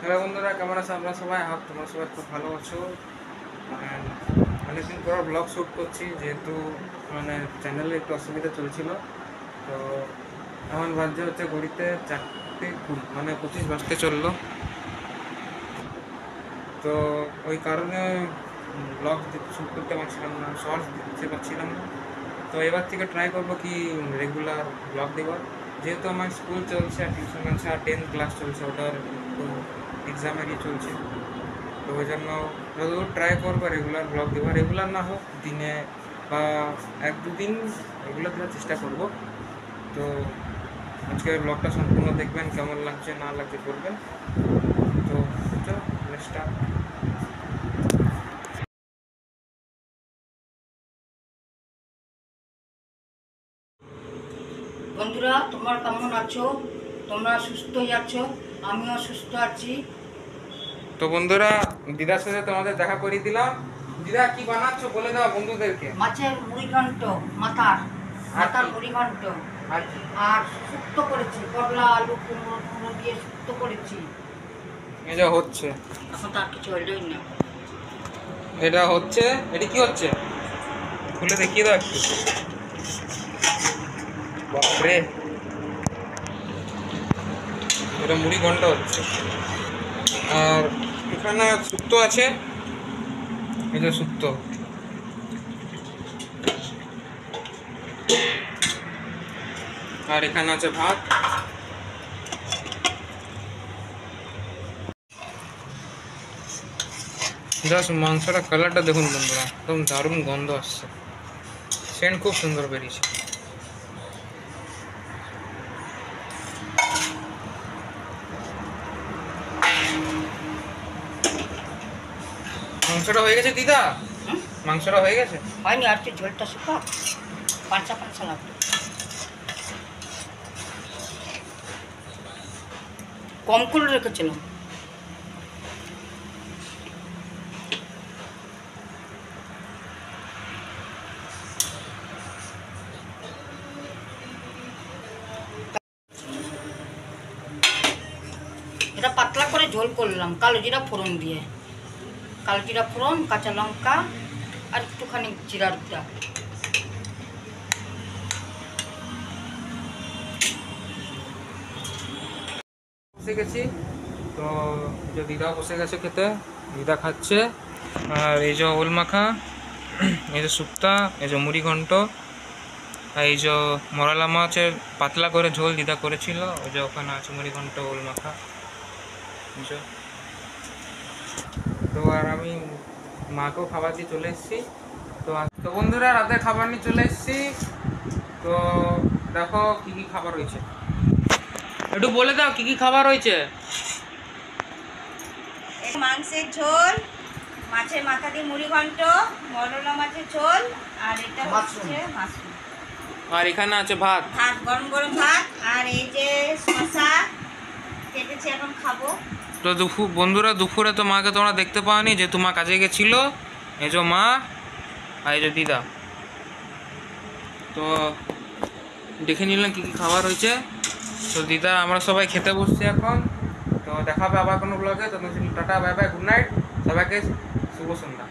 Hello বন্ধুরা, কেমন আছো? আমরা সবাই তোমরা সবাই খুব ভালো আছো। অনেকদিন পর ব্লগ শ্যুট করছি, যেহেতু চ্যানেলে একটু অসুবিধা চলছিল। তো এখন বাজে হচ্ছে ঘড়িতে 4:20, 25 বাজতে চললো। তো ওই কারণে ব্লগ শ্যুট করতে পারছিলাম না, শর্টস দিতে পারছিলাম না। তো এবার থেকে ট্রাই করবো কি রেগুলার ব্লগ দেওয়ার, যেহেতু আমার স্কুল চলছে আর টিউশন আছে আর 10th ক্লাস চলছে, ওটার তো এক্সাম আগে চলছে। তো ওই জন্য যতদূর ট্রাই করবো রেগুলার ব্লগ দেওয়া, রেগুলার না হোক দিনে বা 1-2 দিন রেগুলার দেওয়ার চেষ্টা করব। তো আজকের ব্লগটা সম্পূর্ণ দেখবেন, কেমন লাগছে না লাগছে করবেন। তো চলো স্টার্ট। বন্ধুরা, তোমরা কেমন আছো? তোমরা সুস্থই আছো, আমিও সুস্থ আছি। তো বন্ধুরা, দিদার সাথে তোমাদের দেখা করিয়ে দিলাম। দিদা, কি বানাচ্ছো বলে দাও বন্ধুদেরকে। মাছের মুড়ি ঘন্ট, মাথার মুড়ি ঘন্ট, আর শুক্তো করেছি, করলা আলু কুমড়ো দিয়ে শুক্তো করেছি। এটা হচ্ছে, এখন তার কিছু হইলই না। এটা হচ্ছে, এটা কি হচ্ছে খুলে দেখিয়ে দাও একটু। বাপরে, এটা মুড়ি ঘন্টা হচ্ছে। আর এখানে শুক্তো আছে, এই যে শুক্তো। আর এখানে আছে ভাত। জাস্ট মাংসটা কালারটা দেখুন বন্ধুরা, একদম দারুণ গন্ধ আসছে, সেন্ট খুব সুন্দর বেরিয়েছে। মাংসটা হয়ে গেছে দিদা? মাংসটা হয়ে গেছে? হয়নি, আর একটু ঝোলটা শুকা, পাঁচা লাগবে। কম করে রেখেছিলাম। এটা পাতলা করে ঝোল করলাম কালো জিরা ফোড়ন দিয়ে, কালো জিরা ফোড়ন, কাঁচা লঙ্কা আর একটুখানি জিরার গুঁড়া। বসে গেছি, তো যে দিদা বসে গেছে খেতে, দিদা খাচ্ছে। আর এই যে ওল মাখা, এই যে শুক্তা, এই যে মুড়ি ঘন্ট, আর এই যে মরালা মাছের পাতলা করে ঝোল দিদা করেছিল, ওই যে ওখানে আছে মুড়ি ঘন্ট, ওল মাখা। তো আর আমি মাকেও খাবার দিয়ে চলে এসেছি। তো বন্ধুরা, রাতে খাবার নিয়ে চলে এসেছি। তো দেখো কি কি খাবার হয়েছে, একটু বলে দাও কি কি খাবার হয়েছে। মাংসের ঝোল, মাছের মাথা দিয়ে মুড়ি ঘন্ট, মরলা মাছের ঝোল, আর এটা হচ্ছে মাশরুম। আর এখানে আছে ভাত, গরম গরম ভাত, আর এই যে শসা কেটেছি, এখন খাবো। তো বন্ধুরা, দুপুরে তো মাকে তোমরা দেখতে পাওনি, যেহেতু মা কাজে গেছিল। এই যে মা আর এই যে দিদা। তো দেখে নিলাম কী কী খাবার হয়েছে। তো দিদা আমরা সবাই খেতে বসছি এখন। তো দেখা হবে আবার কোনো ব্লগে। তো tata, bye bye, good night সবাইকে, শুভ সন্ধ্যা।